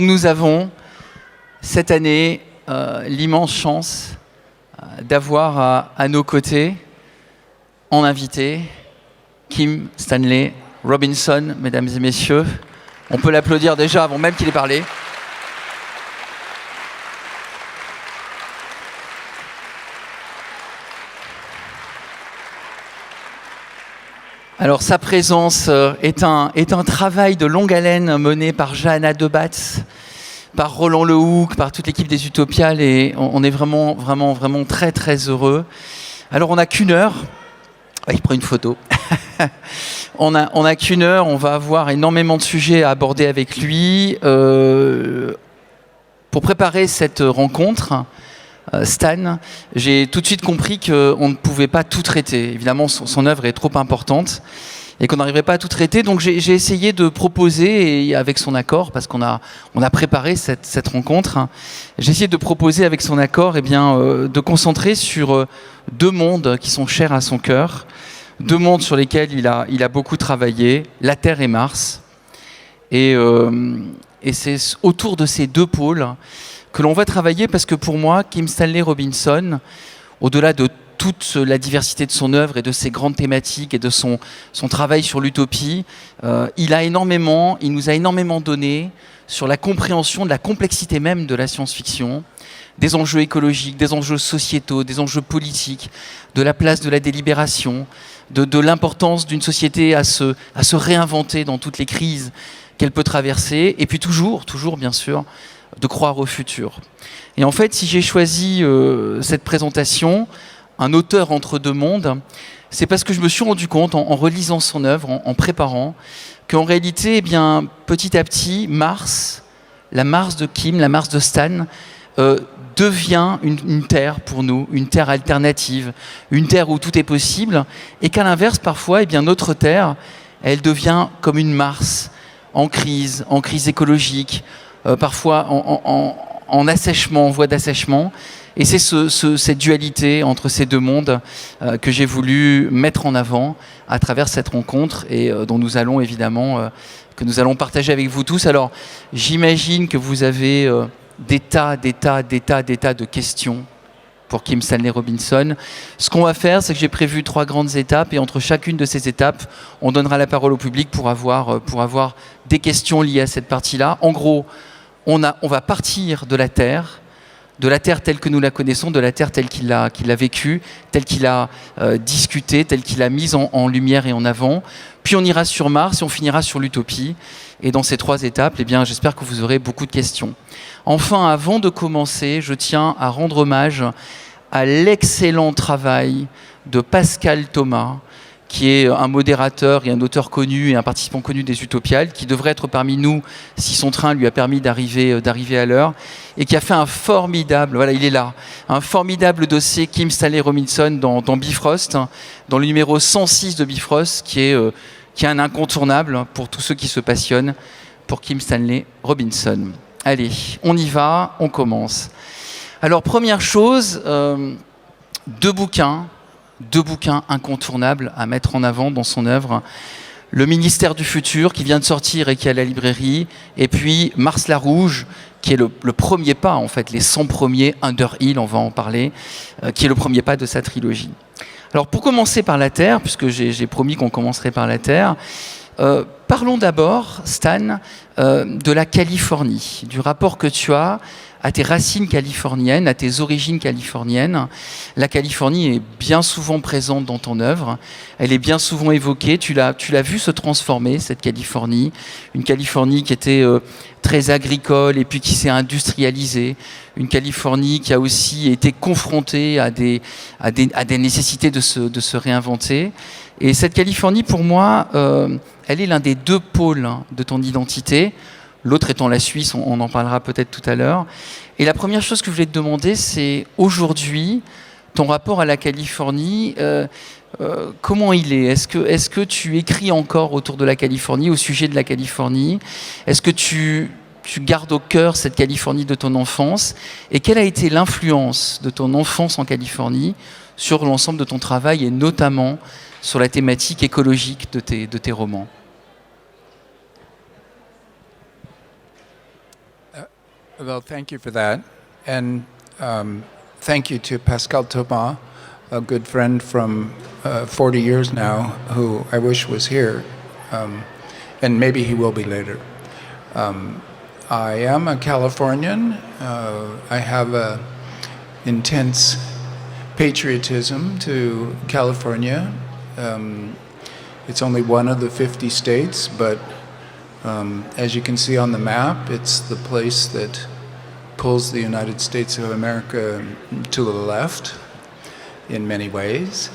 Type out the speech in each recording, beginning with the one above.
Nous avons cette année l'immense chance d'avoir à nos côtés, en invité, Kim Stanley Robinson, mesdames et messieurs. On peut l'applaudir déjà avant même qu'il ait parlé. Alors sa présence est un travail de longue haleine mené par Johanna Debatz, par Roland Lehoucq, par toute l'équipe des Utopiales, et on est vraiment très très heureux. Alors on n'a qu'une heure. Il prend une photo. on a qu'une heure, on va avoir énormément de sujets à aborder avec lui. Pour préparer cette rencontre, Stan, j'ai tout de suite compris qu'on ne pouvait pas tout traiter. Évidemment, son œuvre est trop importante et qu'on n'arriverait pas à tout traiter. Donc j'ai essayé de proposer, et avec son accord, parce qu'on a préparé cette rencontre, j'ai essayé de proposer avec son accord de concentrer sur deux mondes qui sont chers à son cœur, deux mondes sur lesquels il a beaucoup travaillé, la Terre et Mars. Et c'est autour de ces deux pôles que l'on va travailler, parce que pour moi, Kim Stanley Robinson, au-delà de toute la diversité de son œuvre et de ses grandes thématiques et de son travail sur l'utopie, il nous a énormément donné sur la compréhension de la complexité même de la science-fiction, des enjeux écologiques, des enjeux sociétaux, des enjeux politiques, de la place de la délibération, de l'importance d'une société à se réinventer dans toutes les crises qu'elle peut traverser, et puis toujours bien sûr, de croire au futur. Et en fait, si j'ai choisi cette présentation, un auteur entre deux mondes, c'est parce que je me suis rendu compte, en relisant son œuvre, en préparant, qu'en réalité, petit à petit, Mars, la Mars de Kim, la Mars de Stan, devient une terre pour nous, une terre alternative, une terre où tout est possible, et qu'à l'inverse, parfois, notre terre, elle devient comme une Mars, en crise écologique, parfois en assèchement, en voie d'assèchement. Et c'est cette dualité entre ces deux mondes que j'ai voulu mettre en avant à travers cette rencontre, et dont nous allons évidemment partager avec vous tous. Alors, j'imagine que vous avez des tas de questions pour Kim Stanley Robinson. Ce qu'on va faire, c'est que j'ai prévu 3 grandes étapes, et entre chacune de ces étapes, on donnera la parole au public pour avoir des questions liées à cette partie-là. En gros, on va partir de la Terre telle que nous la connaissons, de la Terre telle qu'il a vécue, telle qu'il a discuté, telle qu'il a mise en lumière et en avant. Puis on ira sur Mars et on finira sur l'utopie. Et dans ces 3 étapes, j'espère que vous aurez beaucoup de questions. Enfin, avant de commencer, je tiens à rendre hommage à l'excellent travail de Pascal Thomas, qui est un modérateur et un auteur connu et un participant connu des Utopiales, qui devrait être parmi nous si son train lui a permis d'arriver à l'heure, et qui a fait un formidable dossier Kim Stanley Robinson dans Bifrost, dans le numéro 106 de Bifrost, qui est un incontournable pour tous ceux qui se passionnent pour Kim Stanley Robinson. Allez, on y va, on commence. Alors, première chose, deux bouquins incontournables à mettre en avant dans son œuvre. Le Ministère du Futur, qui vient de sortir et qui est à la librairie, et puis Mars la Rouge, qui est le premier pas, en fait, les 100 premiers, Underhill, on va en parler, qui est le premier pas de sa trilogie. Alors, pour commencer par la Terre, puisque j'ai promis qu'on commencerait par la Terre, parlons d'abord, Stan, de la Californie, du rapport que tu as à tes racines californiennes, à tes origines californiennes. La Californie est bien souvent présente dans ton œuvre, elle est bien souvent évoquée, tu l'as vu se transformer, cette Californie, une Californie qui était très agricole et puis qui s'est industrialisée, une Californie qui a aussi été confrontée à des nécessités de se réinventer. Et cette Californie, pour moi, elle est l'un des deux pôles de ton identité, l'autre étant la Suisse, on en parlera peut-être tout à l'heure. Et la première chose que je voulais te demander, c'est aujourd'hui, ton rapport à la Californie, comment il est ? Est-ce que tu écris encore autour de la Californie, au sujet de la Californie ? Est-ce que tu gardes au cœur cette Californie de ton enfance ? Et quelle a été l'influence de ton enfance en Californie sur l'ensemble de ton travail, et notamment sur la thématique écologique de tes romans ? Well, thank you for that. And thank you to Pascal Thomas, a good friend from 40 years now, who I wish was here. And maybe he will be later. I am a Californian. I have a intense patriotism to California. It's only one of the 50 states, but as you can see on the map, it's the place that pulls the United States of America to the left in many ways.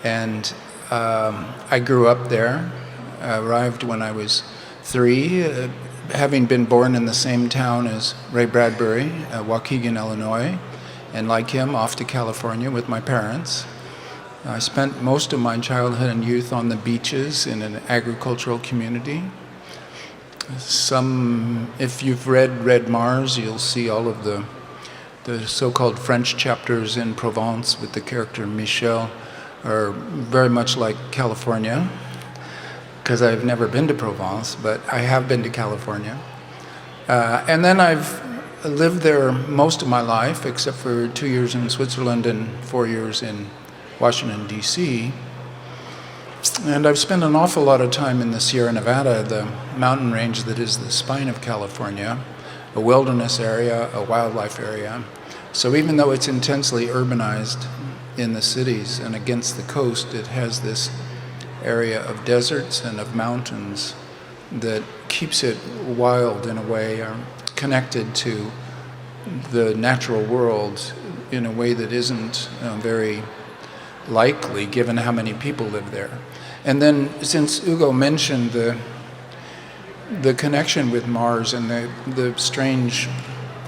And I grew up there. I arrived when I was 3, having been born in the same town as Ray Bradbury, Waukegan, Illinois, and like him, off to California with my parents. I spent most of my childhood and youth on the beaches in an agricultural community. If you've read Mars, you'll see all of the so-called French chapters in Provence with the character Michel are very much like California, because I've never been to Provence, but I have been to California. And then I've lived there most of my life, except for 2 years in Switzerland and 4 years in Washington, D.C. And I've spent an awful lot of time in the Sierra Nevada, the mountain range that is the spine of California, a wilderness area, a wildlife area. So even though it's intensely urbanized in the cities and against the coast, it has this area of deserts and of mountains that keeps it wild in a way, or connected to the natural world in a way that isn't very likely given how many people live there. And then, since Hugo mentioned the connection with Mars and the strange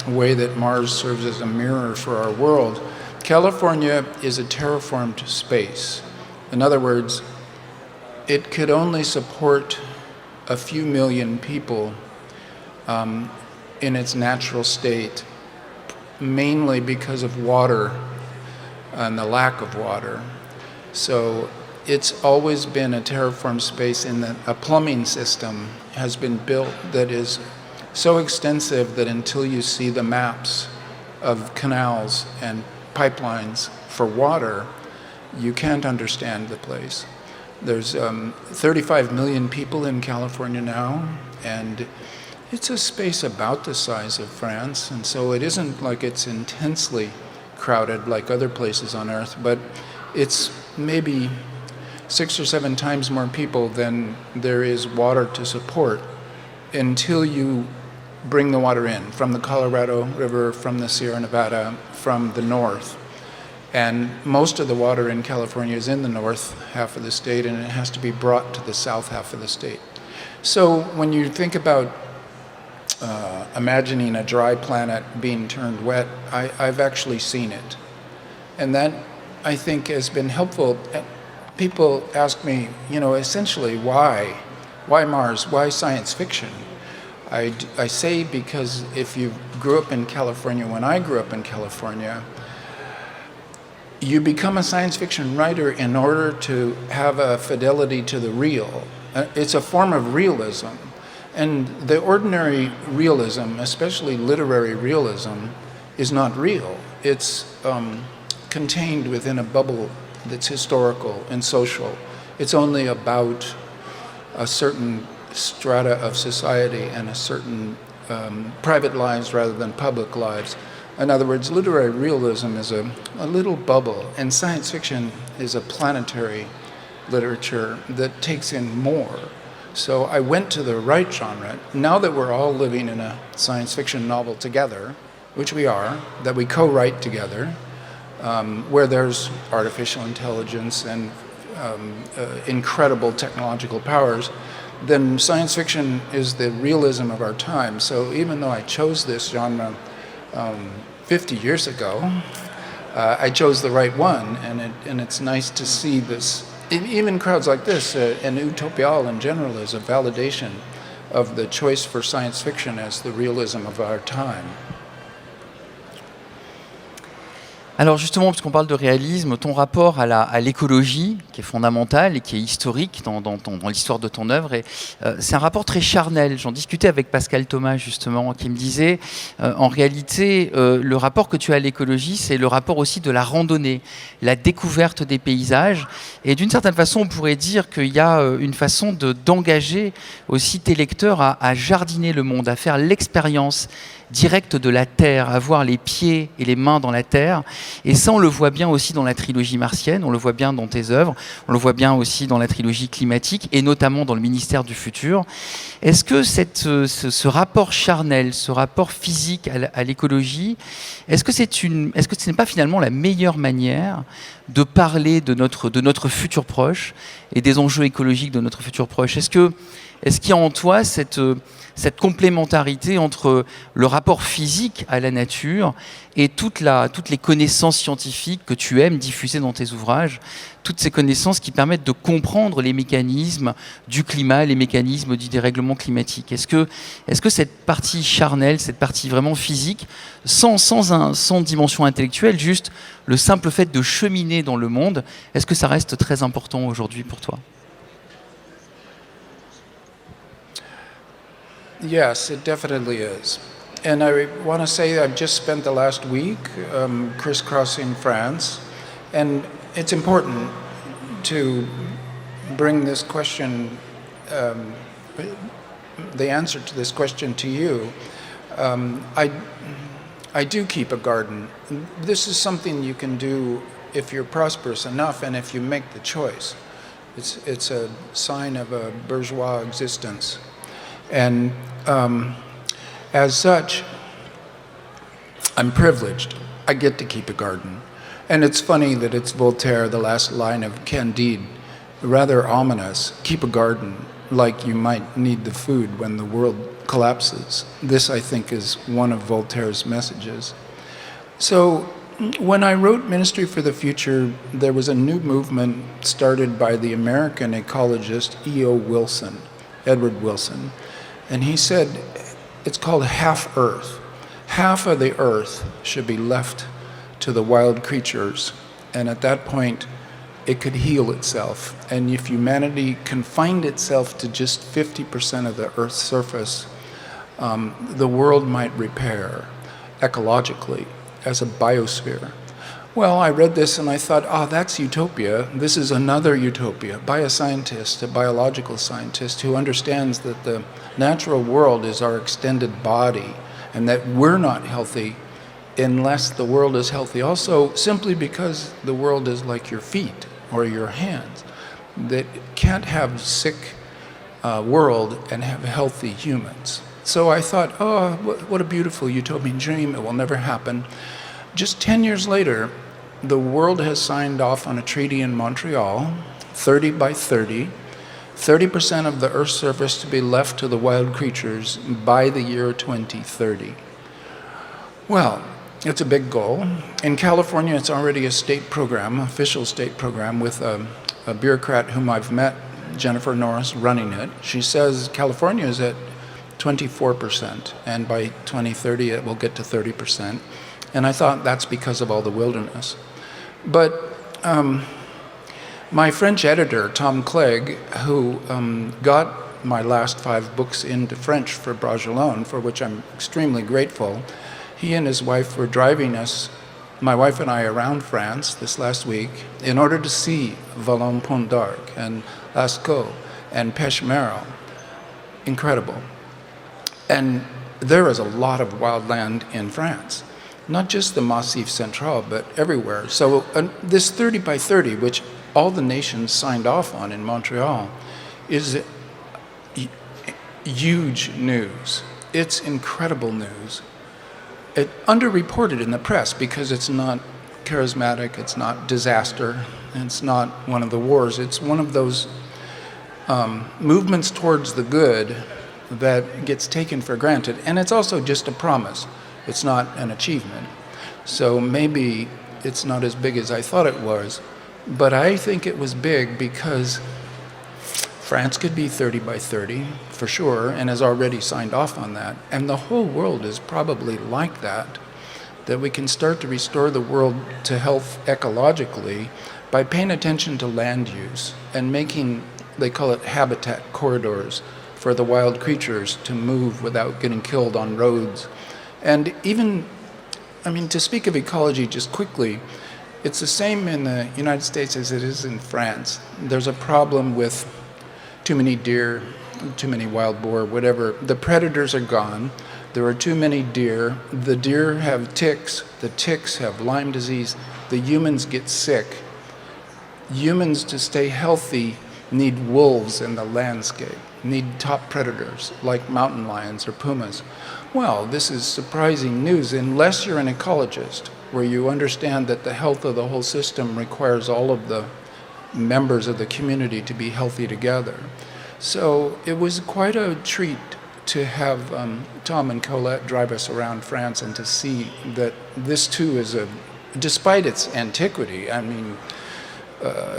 way that Mars serves as a mirror for our world, California is a terraformed space. In other words, it could only support a few million people in its natural state, mainly because of water and the lack of water. So it's always been a terraformed space in that a plumbing system has been built that is so extensive that until you see the maps of canals and pipelines for water, you can't understand the place. There's 35 million people in California now, and it's a space about the size of France, and so it isn't like it's intensely crowded like other places on Earth, but it's maybe 6 or 7 times more people than there is water to support until you bring the water in from the Colorado River, from the Sierra Nevada, from the north. And most of the water in California is in the north half of the state, and it has to be brought to the south half of the state. So when you think about imagining a dry planet being turned wet, I've actually seen it. And that, I think, has been helpful. People ask me, essentially, why Mars? Why science fiction? I say because if you grew up in California, when I grew up in California, you become a science fiction writer in order to have a fidelity to the real. It's a form of realism. And the ordinary realism, especially literary realism, is not real. It's contained within a bubble that's historical and social. It's only about a certain strata of society and a certain private lives rather than public lives. In other words, literary realism is a little bubble, and science fiction is a planetary literature that takes in more. So I went to the right genre. Now that we're all living in a science fiction novel together, which we are, that we co-write together, where there's artificial intelligence and incredible technological powers, then science fiction is the realism of our time. So even though I chose this genre 50 years ago, I chose the right one, and it's nice to see this. Even crowds like this, and UTOPIALES in general, is a validation of the choice for science fiction as the realism of our time. Alors justement, puisqu'on parle de réalisme, ton rapport à l'écologie, qui est fondamental et qui est historique dans l'histoire de ton œuvre, c'est un rapport très charnel. J'en discutais avec Pascal Thomas justement, qui me disait, en réalité, le rapport que tu as à l'écologie, c'est le rapport aussi de la randonnée, la découverte des paysages. Et d'une certaine façon, on pourrait dire qu'il y a une façon d'engager aussi tes lecteurs à jardiner le monde, à faire l'expérience directe de la Terre, avoir les pieds et les mains dans la Terre. Et ça, on le voit bien aussi dans la trilogie martienne, on le voit bien dans tes œuvres, on le voit bien aussi dans la trilogie climatique, et notamment dans le ministère du futur. Est-ce que ce rapport charnel, ce rapport physique à l'écologie, est-ce que ce n'est pas finalement la meilleure manière de parler de notre futur proche et des enjeux écologiques de notre futur proche? Est-ce qu'il y a en toi cette complémentarité entre le rapport physique à la nature et toutes les connaissances scientifiques que tu aimes diffuser dans tes ouvrages, toutes ces connaissances qui permettent de comprendre les mécanismes du climat, les mécanismes du dérèglement climatique? Est-ce que cette partie charnelle, cette partie vraiment physique, sans dimension intellectuelle, juste le simple fait de cheminer dans le monde, est-ce que ça reste très important aujourd'hui pour toi? Yes, it definitely is. And I want to say I've just spent the last week crisscrossing France, and it's important to bring this question, the answer to this question to you. I do keep a garden. This is something you can do if you're prosperous enough and if you make the choice. It's a sign of a bourgeois existence. And as such, I'm privileged. I get to keep a garden. And it's funny that it's Voltaire, the last line of Candide, rather ominous. Keep a garden, like you might need the food when the world collapses. This, I think, is one of Voltaire's messages. So when I wrote Ministry for the Future, there was a new movement started by the American ecologist Edward Wilson. And he said, it's called half Earth. Half of the Earth should be left to the wild creatures. And at that point, it could heal itself. And if humanity confined itself to just 50% of the Earth's surface, the world might repair ecologically as a biosphere. Well, I read this and I thought, that's utopia. This is another utopia by a scientist, a biological scientist who understands that the natural world is our extended body and that we're not healthy unless the world is healthy. Also, simply because the world is like your feet or your hands, that can't have sick world and have healthy humans. So I thought, what a beautiful utopian dream. It will never happen. Just 10 years later, the world has signed off on a treaty in Montreal, 30 by 30, 30% of the Earth's surface to be left to the wild creatures by the year 2030. Well, it's a big goal. In California, it's already a state program, official state program, with a bureaucrat whom I've met, Jennifer Norris, running it. She says California is at 24%, and by 2030 it will get to 30%. And I thought that's because of all the wilderness. But my French editor, Tom Clegg, who got my last 5 books into French for Bragelonne, for which I'm extremely grateful, he and his wife were driving us, my wife and I, around France this last week in order to see Vallon-Pont d'Arc and Lascaux and Pêche-Merle. Incredible. And there is a lot of wild land in France. Not just the Massif Central, but everywhere. So this 30 by 30, which all the nations signed off on in Montreal, is huge news. It's incredible news. It's underreported in the press because it's not charismatic, it's not disaster, it's not one of the wars. It's one of those movements towards the good that gets taken for granted. And it's also just a promise. It's not an achievement. So maybe it's not as big as I thought it was, but I think it was big because France could be 30 by 30 for sure and has already signed off on that. And the whole world is probably like that that we can start to restore the world to health ecologically by paying attention to land use and making, they call it habitat corridors, for the wild creatures to move without getting killed on roads. And even, I mean, to speak of ecology just quickly, it's the same in the United States as it is in France. There's a problem with too many deer, too many wild boar, whatever. The predators are gone. There are too many deer. The deer have ticks. The ticks have Lyme disease. The humans get sick. Humans, to stay healthy, need wolves in the landscape, need top predators like mountain lions or pumas. Well, this is surprising news unless you're an ecologist, where you understand that the health of the whole system requires all of the members of the community to be healthy together. So it was quite a treat to have Tom and Colette drive us around France and to see that this too is despite its antiquity, I mean,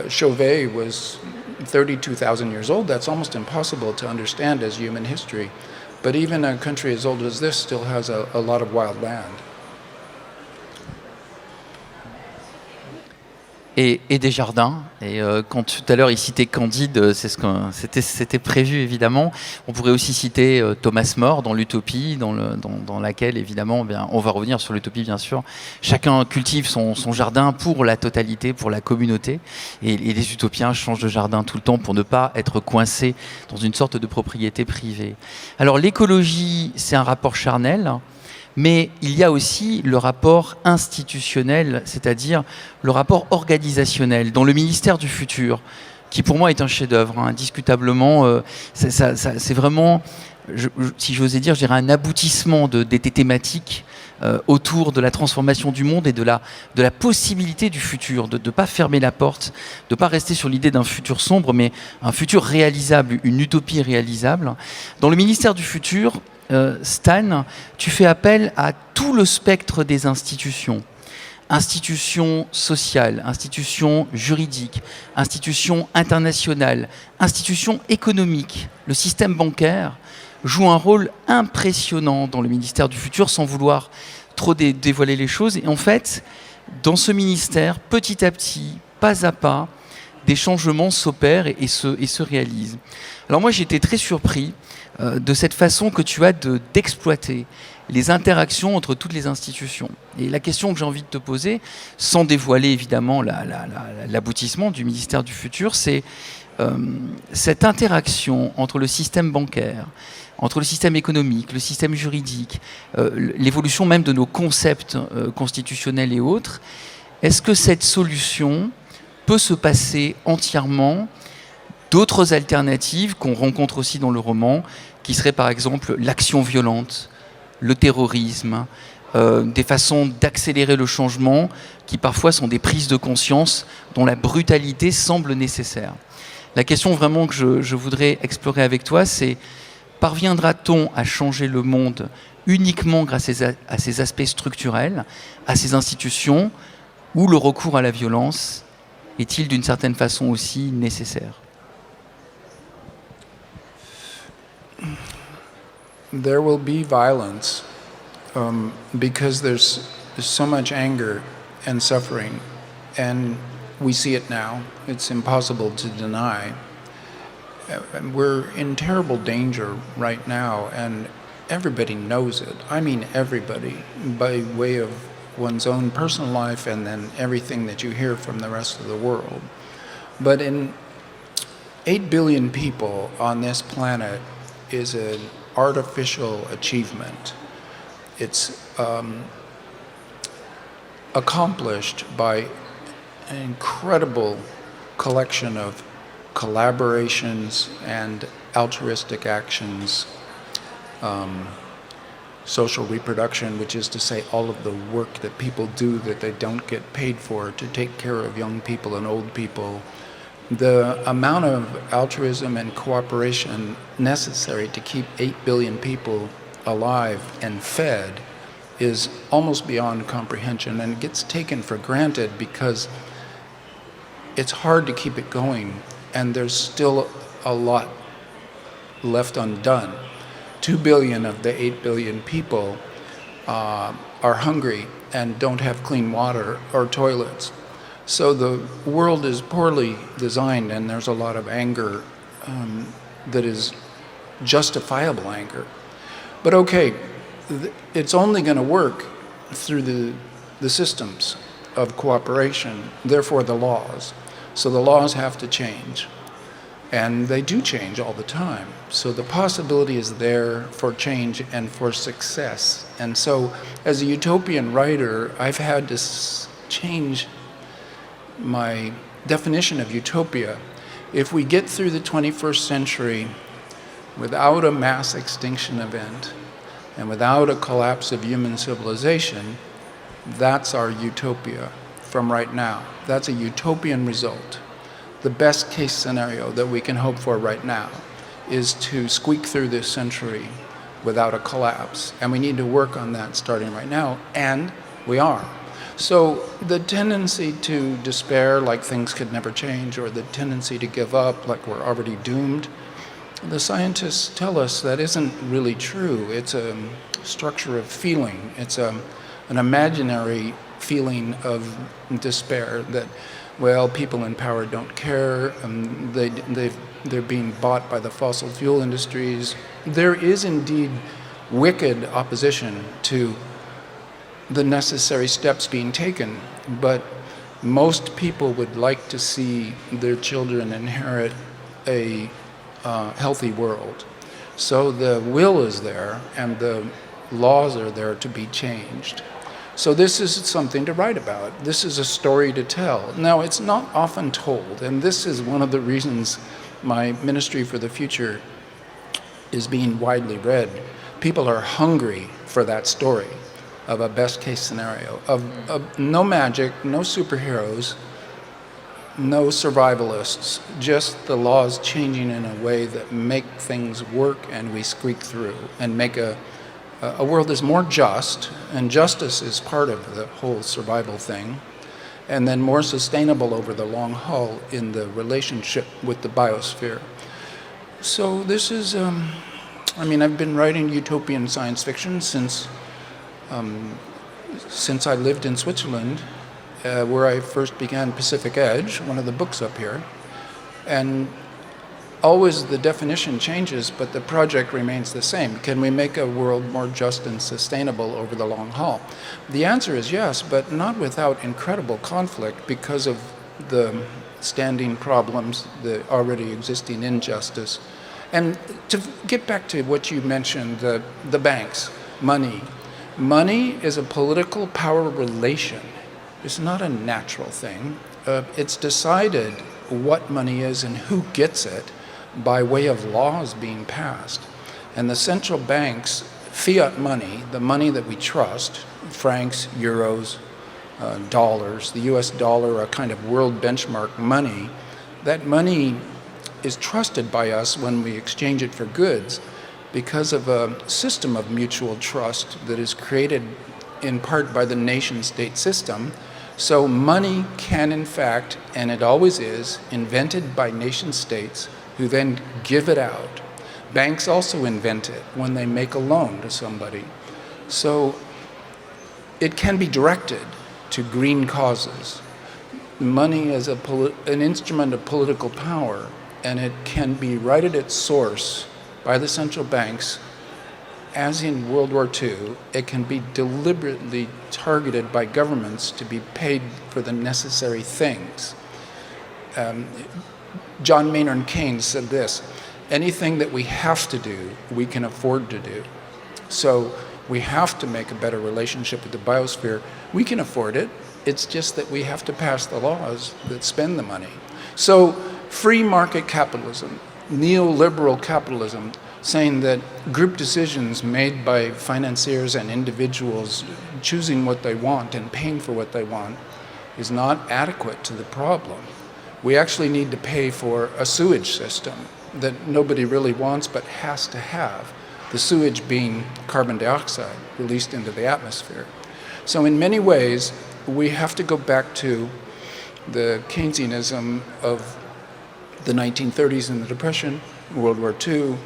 Chauvet was 32,000 years old. That's almost impossible to understand as human history. But even a country as old as this still has a lot of wild land. Et des jardins. Et quand tout à l'heure il citait Candide, c'était prévu évidemment. On pourrait aussi citer Thomas More dans l'Utopie, dans laquelle évidemment, bien, on va revenir sur l'Utopie bien sûr. Chacun cultive son jardin pour la totalité, pour la communauté. Et les utopiens changent de jardin tout le temps pour ne pas être coincés dans une sorte de propriété privée. Alors l'écologie, c'est un rapport charnel. Mais il y a aussi le rapport institutionnel, c'est-à-dire le rapport organisationnel dans le ministère du futur, qui pour moi est un chef-d'œuvre, hein, indiscutablement. C'est vraiment, si j'osais dire, je dirais un aboutissement des thématiques autour de la transformation du monde et de la possibilité du futur, de ne pas fermer la porte, de ne pas rester sur l'idée d'un futur sombre, mais un futur réalisable, une utopie réalisable. Dans le ministère du futur, Stan, tu fais appel à tout le spectre des institutions. Institutions sociales, institutions juridiques, institutions internationales, institutions économiques. Le système bancaire joue un rôle impressionnant dans le ministère du futur sans vouloir trop dévoiler les choses. Et en fait, dans ce ministère, petit à petit, pas à pas, des changements s'opèrent et se réalisent. Alors moi, j'ai été très surpris de cette façon que tu as d'exploiter les interactions entre toutes les institutions. Et la question que j'ai envie de te poser, sans dévoiler évidemment l'aboutissement du ministère du futur, c'est cette interaction entre le système bancaire, entre le système économique, le système juridique, l'évolution même de nos concepts constitutionnels et autres. Est-ce que cette solution peut se passer entièrement d'autres alternatives qu'on rencontre aussi dans le roman, qui seraient par exemple l'action violente, le terrorisme, des façons d'accélérer le changement qui parfois sont des prises de conscience dont la brutalité semble nécessaire. La question vraiment que je voudrais explorer avec toi, c'est parviendra-t-on à changer le monde uniquement grâce à ces aspects structurels, à ces institutions, ou le recours à la violence est-il d'une certaine façon aussi nécessaire? There will be violence because there's so much anger and suffering, and we see it now. It's impossible to deny. We're in terrible danger right now, and everybody knows it. I mean everybody, by way of one's own personal life and then everything that you hear from the rest of the world. But in 8 billion people on this planet is an artificial achievement. It's accomplished by an incredible collection of collaborations and altruistic actions, social reproduction, which is to say all of the work that people do that they don't get paid for to take care of young people and old people. The amount of altruism and cooperation necessary to keep 8 billion people alive and fed is almost beyond comprehension, and it gets taken for granted because it's hard to keep it going, and there's still a lot left undone. 2 billion of the 8 billion people are hungry and don't have clean water or toilets. So the world is poorly designed, and there's a lot of anger that is justifiable anger. But okay, it's only going to work through the systems of cooperation, therefore the laws. So the laws have to change. And they do change all the time. So the possibility is there for change and for success. And so as a utopian writer, I've had to change my definition of utopia. If we get through the 21st century without a mass extinction event and without a collapse of human civilization, that's our utopia from right now. That's a utopian result. The best case scenario that we can hope for right now is to squeak through this century without a collapse. And we need to work on that starting right now, and we are. So the tendency to despair like things could never change, or the tendency to give up like we're already doomed, the scientists tell us that isn't really true. It's a structure of feeling. It's an imaginary feeling of despair that, well, people in power don't care, they're being bought by the fossil fuel industries. There is indeed wicked opposition to the necessary steps being taken, but most people would like to see their children inherit a healthy world. So the will is there, and the laws are there to be changed. So this is something to write about. This is a story to tell. Now, it's not often told, and this is one of the reasons my Ministry for the Future is being widely read. People are hungry for that story of a best-case scenario, of no magic, no superheroes, no survivalists, just the laws changing in a way that make things work and we squeak through and make a world that's more just, and justice is part of the whole survival thing, and then more sustainable over the long haul in the relationship with the biosphere. So this is, I've been writing utopian science fiction since I lived in Switzerland, where I first began Pacific Edge, one of the books up here. And always the definition changes, but the project remains the same. Can we make a world more just and sustainable over the long haul? The answer is yes, but not without incredible conflict because of the standing problems, the already existing injustice. And to get back to what you mentioned, the banks, money. Money is a political power relation. It's not a natural thing. It's decided what money is and who gets it by way of laws being passed. And the central banks, fiat money, the money that we trust, francs, euros, dollars, the US dollar, a kind of world benchmark money, that money is trusted by us when we exchange it for goods because of a system of mutual trust that is created in part by the nation-state system. So money can, in fact, and it always is, invented by nation-states who then give it out. Banks also invent it when they make a loan to somebody. So it can be directed to green causes. Money is an instrument of political power, and it can be right at its source by the central banks. As in World War II, it can be deliberately targeted by governments to be paid for the necessary things. John Maynard Keynes said this: anything that we have to do, we can afford to do. So we have to make a better relationship with the biosphere. We can afford it. It's just that we have to pass the laws that spend the money. So free market capitalism, neoliberal capitalism, saying that group decisions made by financiers and individuals choosing what they want and paying for what they want is not adequate to the problem. We actually need to pay for a sewage system that nobody really wants but has to have, the sewage being carbon dioxide released into the atmosphere. So in many ways, we have to go back to the Keynesianism of the 1930s and the Depression, World War II,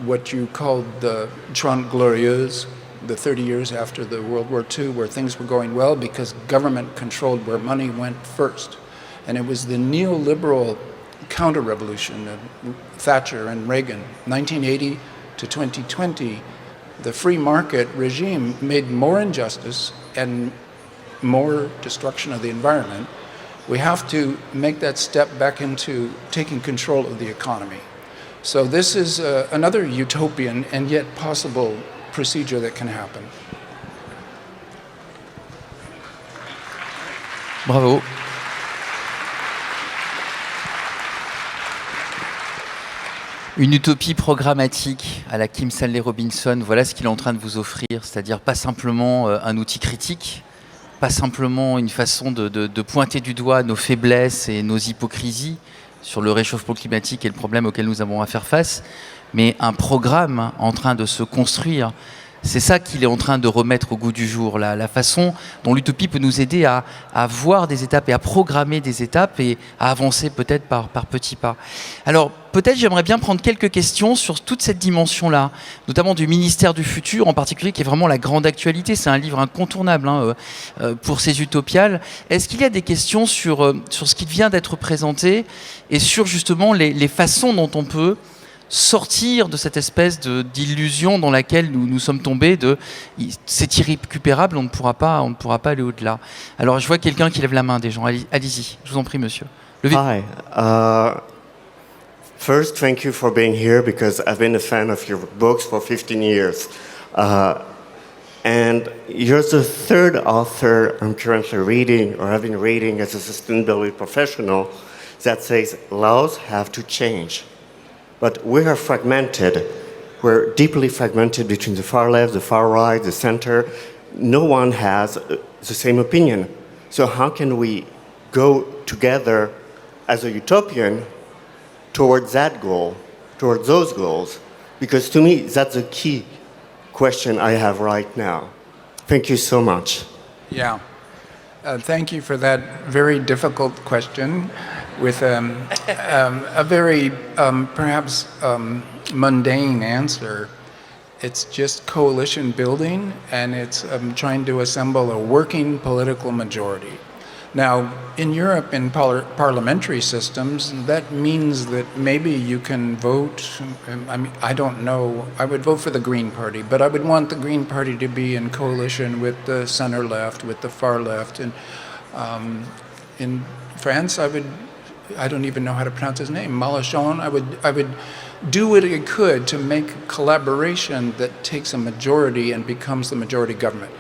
what you called the Trente Glorieuses, the 30 years after the World War II, where things were going well because government controlled where money went first. And it was the neoliberal counter-revolution of Thatcher and Reagan, 1980 to 2020. The free market regime made more injustice and more destruction of the environment. We have to make that step back into taking control of the economy. So this is another utopian and yet possible procedure that can happen. Bravo. Une utopie programmatique à la Kim Stanley Robinson, voilà ce qu'il est en train de vous offrir, c'est-à-dire pas simplement un outil critique, pas simplement une façon de pointer du doigt nos faiblesses et nos hypocrisies sur le réchauffement climatique et le problème auquel nous avons à faire face, mais un programme en train de se construire. C'est ça qu'il est en train de remettre au goût du jour, la façon dont l'utopie peut nous aider à voir des étapes et à programmer des étapes et à avancer peut-être par petits pas. Alors peut-être j'aimerais bien prendre quelques questions sur toute cette dimension-là, notamment du ministère du futur en particulier, qui est vraiment la grande actualité. C'est un livre incontournable pour ces utopiales. Est-ce qu'il y a des questions sur ce qui vient d'être présenté et sur justement les façons dont on peut sortir de cette espèce d'illusion dans laquelle nous sommes tombés, c'est irrécupérable, on ne pourra pas aller au-delà. Alors je vois quelqu'un qui lève la main, des gens. Allez-y, je vous en prie, monsieur. Levez. Hi. First, thank you for being here because I've been a fan of your books for 15 years. And you're the third author I'm currently reading or have been reading as a sustainability professional that says laws have to change. But we are fragmented. We're deeply fragmented between the far left, the far right, the center. No one has the same opinion. So how can we go together as a utopian towards that goal, towards those goals? Because to me, that's the key question I have right now. Thank you so much. Yeah. Thank you for that very difficult question with a very perhaps mundane answer. It's just coalition building, and it's trying to assemble a working political majority. Now, in Europe, in parliamentary systems, that means that maybe you can vote. I mean, I don't know. I would vote for the Green Party, but I would want the Green Party to be in coalition with the center left, with the far left. And in France, I don't even know how to pronounce his name, Mélenchon. I would do what I could to make collaboration that takes a majority and becomes the majority government.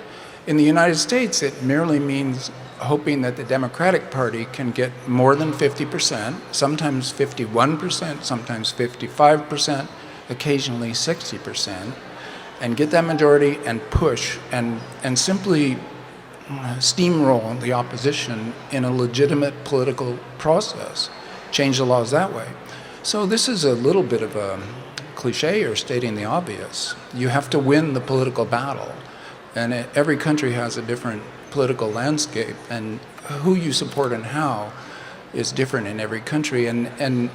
In the United States, it merely means hoping that the Democratic Party can get more than 50%, sometimes 51%, sometimes 55%, occasionally 60%, and get that majority and push and simply steamroll the opposition in a legitimate political process, change the laws that way. So this is a little bit of a cliche or stating the obvious. You have to win the political battle, and every country has a different political landscape, and who you support and how is different in every country. And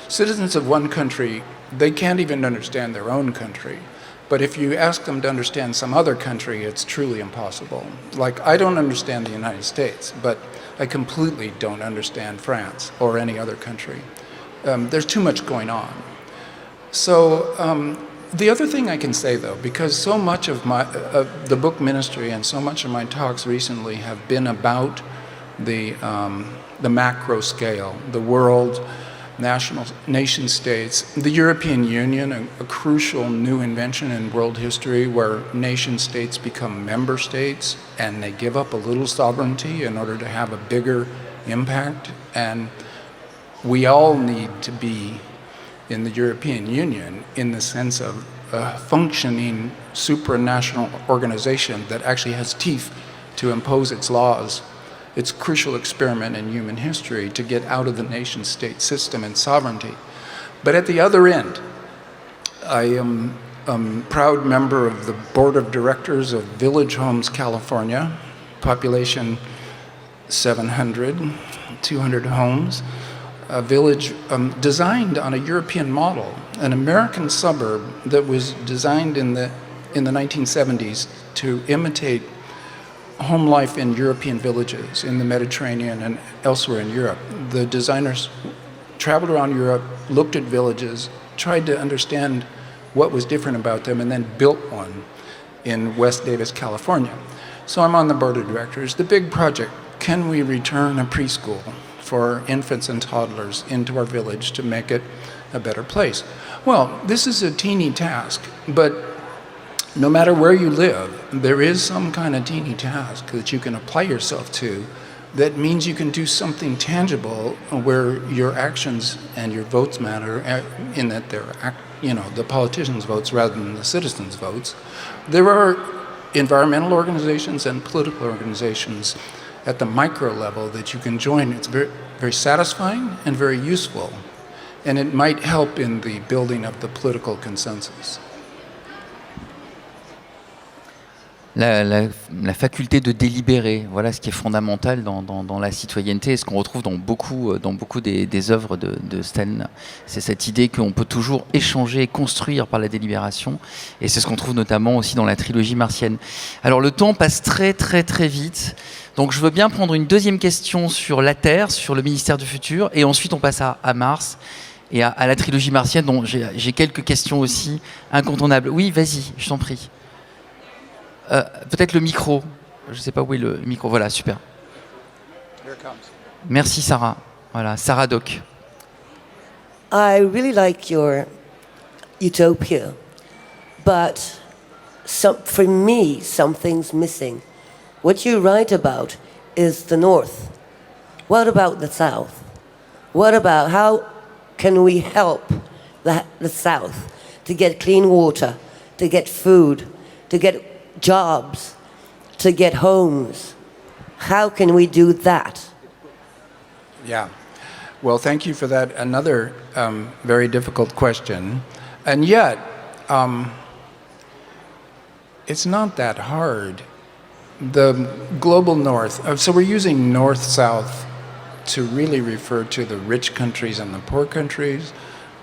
citizens of one country, they can't even understand their own country. But if you ask them to understand some other country, it's truly impossible. Like, I don't understand the United States, but I completely don't understand France or any other country. There's too much going on. So the other thing I can say, though, because so much of the book ministry and so much of my talks recently have been about the macro scale, the world, nation states, the European Union, a crucial new invention in world history where nation states become member states and they give up a little sovereignty in order to have a bigger impact. And we all need to be in the European Union in the sense of a functioning supranational organization that actually has teeth to impose its laws. It's a crucial experiment in human history to get out of the nation-state system and sovereignty. But at the other end, I am a proud member of the board of directors of Village Homes, California, population 700, 200 homes. a village designed on a European model, an American suburb that was designed in the 1970s to imitate home life in European villages in the Mediterranean and elsewhere in Europe. The designers traveled around Europe, looked at villages, tried to understand what was different about them, and then built one in West Davis, California. So I'm on the board of directors. The big project, can we return a preschool for infants and toddlers into our village to make it a better place? Well, this is a teeny task, but no matter where you live, there is some kind of teeny task that you can apply yourself to that means you can do something tangible where your actions and your votes matter, in that they're, the politicians' votes rather than the citizens' votes. There are environmental organizations and political organizations at the micro level that you can join. It's very, very satisfying and very useful, and it might help in the building of the political consensus. La faculté de délibérer, voilà ce qui est fondamental dans la citoyenneté et ce qu'on retrouve dans beaucoup des œuvres de Stan. C'est cette idée qu'on peut toujours échanger et construire par la délibération, et c'est ce qu'on trouve notamment aussi dans la trilogie martienne. Alors le temps passe très très très vite, donc je veux bien prendre une deuxième question sur la Terre, sur le ministère du futur, et ensuite on passe à Mars et à la trilogie martienne, dont j'ai quelques questions aussi incontournables. Oui, vas-y, je t'en prie. Peut-être le micro. Je ne sais pas où est le micro. Voilà, super. Merci Sarah. Voilà, Sarah Doc. I really like your utopia, but for me, something's missing. What you write about is the North. What about the South? What about how can we help the South to get clean water, to get food, to get jobs, to get homes? How can we do that? Yeah. Well, thank you for that. Another very difficult question. And yet, it's not that hard. The global North, so we're using North-South to really refer to the rich countries and the poor countries,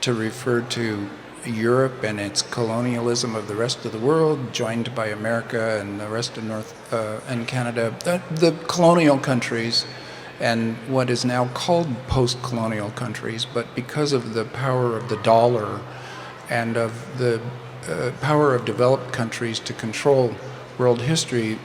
to refer to Europe and its colonialism of the rest of the world, joined by America and the rest of North and Canada, the colonial countries, and what is now called post-colonial countries, but because of the power of the dollar and of the power of developed countries to control world history,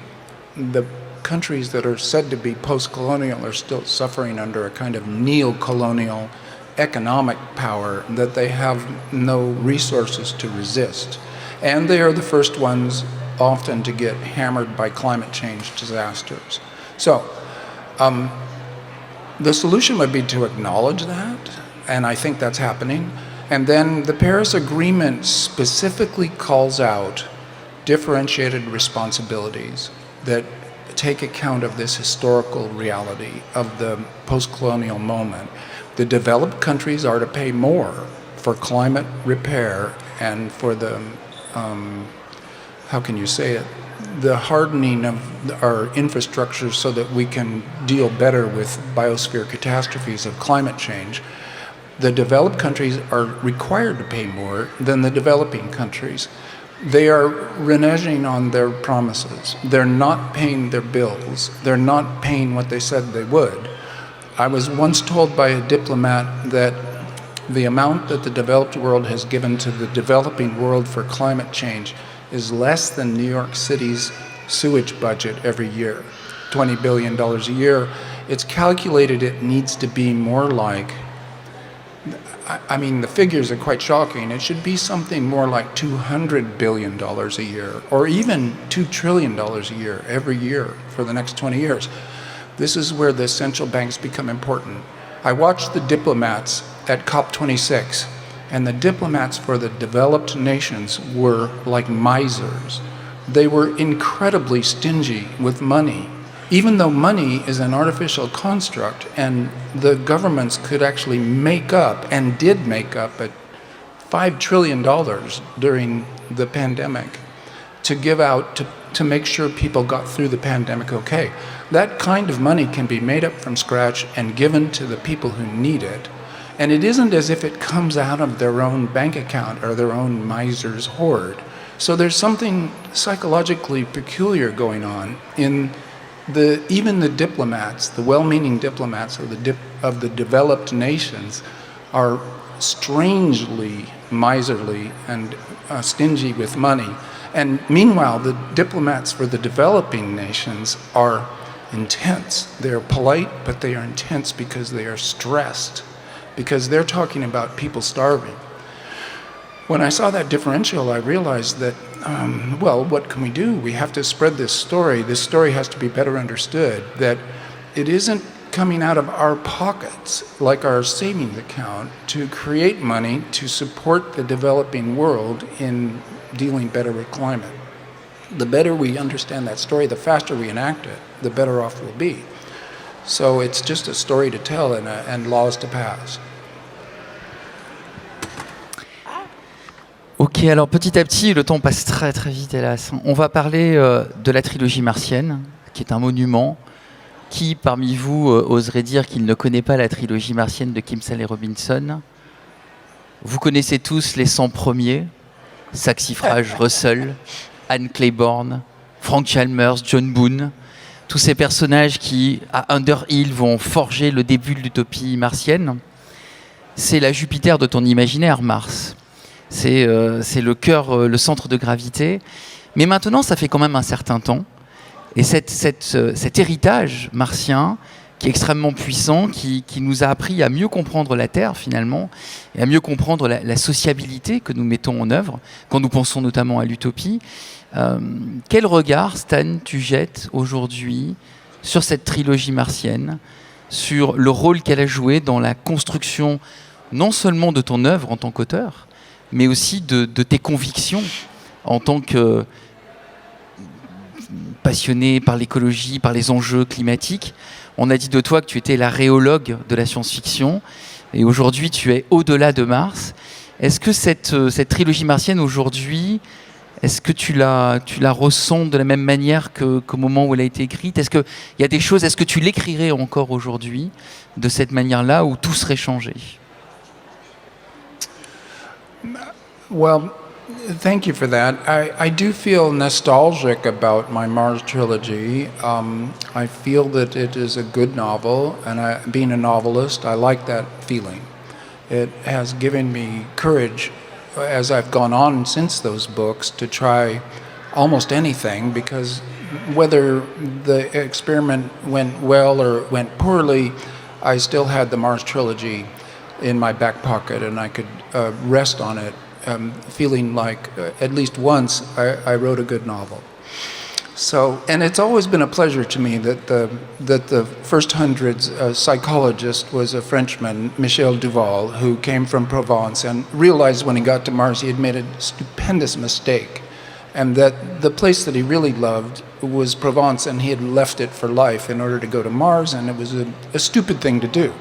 the countries that are said to be post-colonial are still suffering under a kind of neo-colonial economic power that they have no resources to resist. And they are the first ones often to get hammered by climate change disasters. So the solution would be to acknowledge that, and I think that's happening. And then the Paris Agreement specifically calls out differentiated responsibilities that take account of this historical reality of the post-colonial moment. The developed countries are to pay more for climate repair and for the, how can you say it, the hardening of our infrastructure so that we can deal better with biosphere catastrophes of climate change. The developed countries are required to pay more than the developing countries. They are reneging on their promises. They're not paying their bills. They're not paying what they said they would. I was once told by a diplomat that the amount that the developed world has given to the developing world for climate change is less than New York City's sewage budget every year, $20 billion a year. It's calculated it needs to be more like, I mean, the figures are quite shocking. It should be something more like $200 billion a year, or even $2 trillion a year every year for the next 20 years. This is where the central banks become important. I watched the diplomats at COP26, and the diplomats for the developed nations were like misers. They were incredibly stingy with money, even though money is an artificial construct, and the governments could actually make up, and did make up, at $5 trillion during the pandemic to give out to make sure people got through the pandemic okay. That kind of money can be made up from scratch and given to the people who need it. And it isn't as if it comes out of their own bank account or their own miser's hoard. So there's something psychologically peculiar going on in even the diplomats, the well-meaning diplomats of the developed nations are strangely miserly and stingy with money. And meanwhile, the diplomats for the developing nations are intense. They're polite, but they are intense because they are stressed, because they're talking about people starving. When I saw that differential, I realized that, well, what can we do? We have to spread this story. This story has to be better understood, that it isn't coming out of our pockets, like our savings account, to create money to support the developing world in dealing better with climate. The better we understand that story, the faster we enact it, the better off we'll be. So it's just a story to tell and laws to pass. Ok, alors petit à petit, le temps passe très très vite, hélas. On va parler de la trilogie martienne, qui est un monument. Qui parmi vous oserait dire qu'il ne connaît pas la trilogie martienne de Kim Stanley Robinson? Vous connaissez tous les 100 premiers, Saxifrage, Russell, Anne Claiborne, Frank Chalmers, John Boone, tous ces personnages qui, à Underhill, vont forger le début de l'utopie martienne. C'est la Jupiter de ton imaginaire, Mars. C'est le cœur, le centre de gravité. Mais maintenant, ça fait quand même un certain temps. Et cet héritage martien, qui est extrêmement puissant, qui nous a appris à mieux comprendre la Terre, finalement, et à mieux comprendre la sociabilité que nous mettons en œuvre, quand nous pensons notamment à l'utopie. Quel regard, Stan, tu jettes aujourd'hui sur cette trilogie martienne, sur le rôle qu'elle a joué dans la construction non seulement de ton œuvre en tant qu'auteur, mais aussi de tes convictions en tant que passionné par l'écologie, par les enjeux climatiques. On a dit de toi que tu étais l'aréologue de la science-fiction, et aujourd'hui tu es au-delà de Mars. Est-ce que cette trilogie martienne aujourd'hui, est-ce que tu la ressens de la même manière qu'au moment où elle a été écrite? Est-ce qu'il y a des choses, est-ce que tu l'écrirais encore aujourd'hui de cette manière-là, ou tout serait changé? Well, thank you for that. I do feel nostalgic about my Mars trilogy. I feel that it is a good novel, and being a novelist, I like that feeling. It has given me courage as I've gone on since those books to try almost anything, because whether the experiment went well or went poorly, I still had the Mars trilogy in my back pocket, and I could rest on it, feeling like at least once I wrote a good novel. So, and it's always been a pleasure to me that the first hundred's psychologist was a Frenchman, Michel Duval, who came from Provence and realized when he got to Mars he had made a stupendous mistake, and that the place that he really loved was Provence, and he had left it for life in order to go to Mars, and it was a stupid thing to do.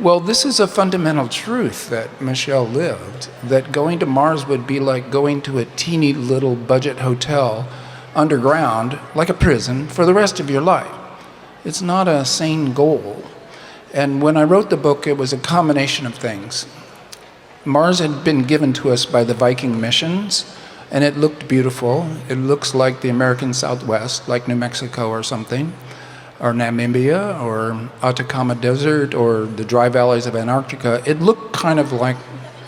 Well, this is a fundamental truth that Michel lived, that going to Mars would be like going to a teeny little budget hotel underground, like a prison, for the rest of your life. It's not a sane goal. And when I wrote the book, it was a combination of things. Mars had been given to us by the Viking missions, and it looked beautiful. It looks like the American Southwest, like New Mexico or something, or Namibia, or Atacama Desert, or the dry valleys of Antarctica. It looked kind of like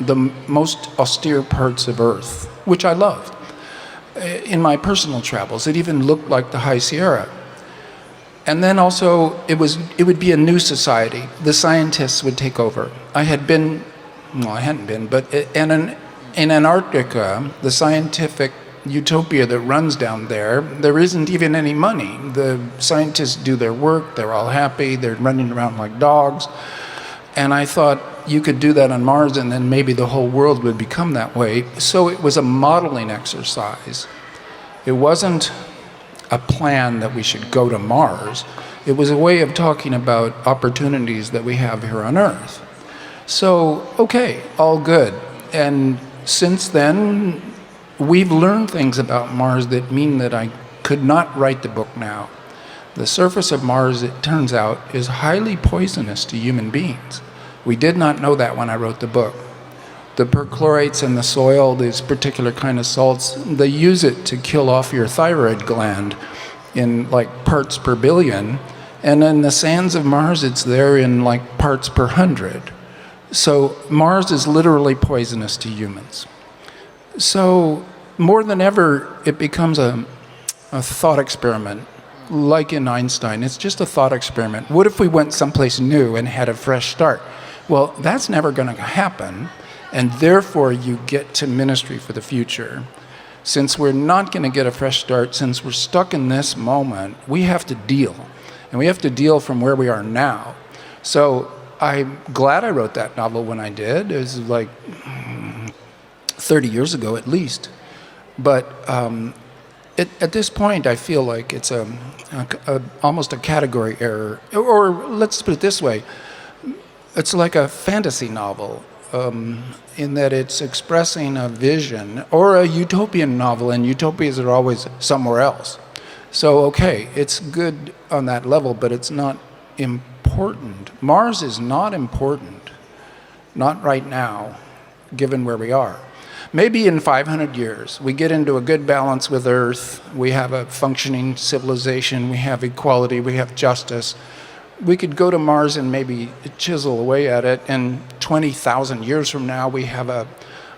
the most austere parts of Earth, which I loved. In my personal travels, it even looked like the High Sierra. And then also, it would be a new society. The scientists would take over. I hadn't been, but in Antarctica, the scientific utopia that runs down there isn't even any money. The scientists do their work, they're all happy, they're running around like dogs. And I thought you could do that on Mars, and then maybe the whole world would become that way. So it was a modeling exercise. It wasn't a plan that we should go to Mars. It was a way of talking about opportunities that we have here on Earth. So, okay, all good. And since then, we've learned things about Mars that mean that I could not write the book now. The surface of Mars, it turns out, is highly poisonous to human beings. We did not know that when I wrote the book. The perchlorates in the soil, these particular kind of salts, they use it to kill off your thyroid gland in like parts per billion. And in the sands of Mars, it's there in like parts per 100. So Mars is literally poisonous to humans. So more than ever, it becomes a thought experiment, like in Einstein. It's just a thought experiment. What if we went someplace new and had a fresh start? Well, that's never going to happen, and therefore you get to ministry for the future. Since we're not going to get a fresh start, since we're stuck in this moment, we have to deal. And we have to deal from where we are now. So I'm glad I wrote that novel when I did. It was like 30 years ago at least. But at this point, I feel like it's almost a category error. Or let's put it this way. It's like a fantasy novel in that it's expressing a vision, or a utopian novel, and utopias are always somewhere else. So, okay, it's good on that level, but it's not important. Mars is not important, not right now, given where we are. Maybe in 500 years, we get into a good balance with Earth, we have a functioning civilization, we have equality, we have justice. We could go to Mars and maybe chisel away at it, and 20,000 years from now, we have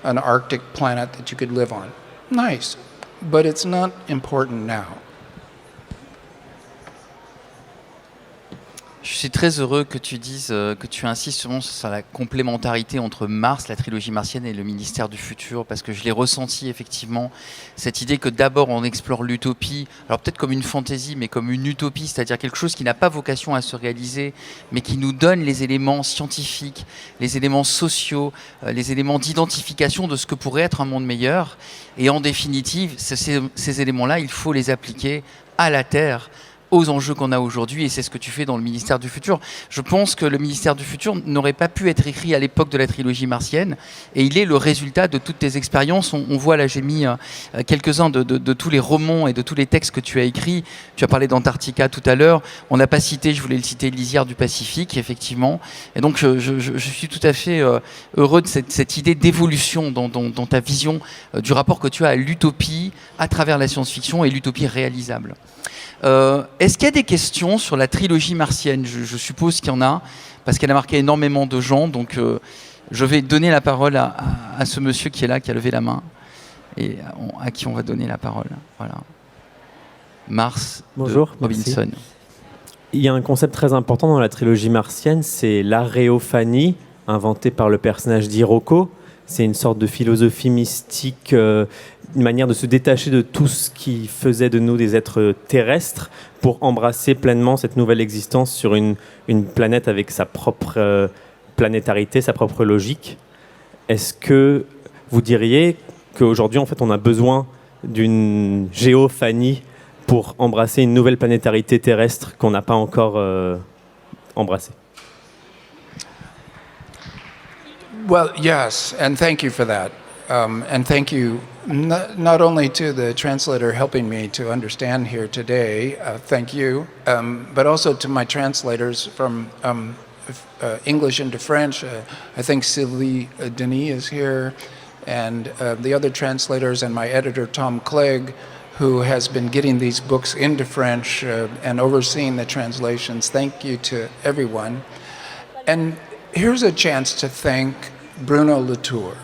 an Arctic planet that you could live on. Nice, but it's not important now. Je suis très heureux que tu dises, que tu insistes sur la complémentarité entre Mars, la trilogie martienne, et le ministère du futur, parce que je l'ai ressenti effectivement, cette idée que d'abord on explore l'utopie, alors peut-être comme une fantaisie, mais comme une utopie, c'est-à-dire quelque chose qui n'a pas vocation à se réaliser, mais qui nous donne les éléments scientifiques, les éléments sociaux, les éléments d'identification de ce que pourrait être un monde meilleur. Et en définitive, ces éléments-là, il faut les appliquer à la Terre, aux enjeux qu'on a aujourd'hui, et c'est ce que tu fais dans le ministère du futur. Je pense que le ministère du futur n'aurait pas pu être écrit à l'époque de la trilogie martienne, et il est le résultat de toutes tes expériences. On voit là, j'ai mis quelques-uns de tous les romans et de tous les textes que tu as écrits. Tu as parlé d'Antarctica tout à l'heure, on n'a pas cité, je voulais le citer, Lisière du Pacifique, effectivement, et donc je suis tout à fait heureux de cette idée d'évolution dans ta vision du rapport que tu as à l'utopie à travers la science-fiction et l'utopie réalisable. Est-ce qu'il y a des questions sur la trilogie martienne? Je suppose qu'il y en a, parce qu'elle a marqué énormément de gens. Donc, je vais donner la parole à ce monsieur qui est là, qui a levé la main, et à qui on va donner la parole. Voilà. Mars. Bonjour, Robinson. merci. Il y a un concept très important dans la trilogie martienne, c'est l'aréophanie, inventée par le personnage d'Iroko. C'est une sorte de philosophie mystique, une manière de se détacher de tout ce qui faisait de nous des êtres terrestres pour embrasser pleinement cette nouvelle existence sur une planète avec sa propre planétarité, sa propre logique. Est-ce que vous diriez qu'aujourd'hui, en fait, on a besoin d'une géophanie pour embrasser une nouvelle planétarité terrestre qu'on n'a pas encore embrassée? Well, yes, and thank you for that. And thank you not only to the translator helping me to understand here today, thank you, but also to my translators from English into French. I think Sylvie Denis is here, and the other translators, and my editor, Tom Clegg, who has been getting these books into French and overseeing the translations. Thank you to everyone. And here's a chance to thank Bruno Latour.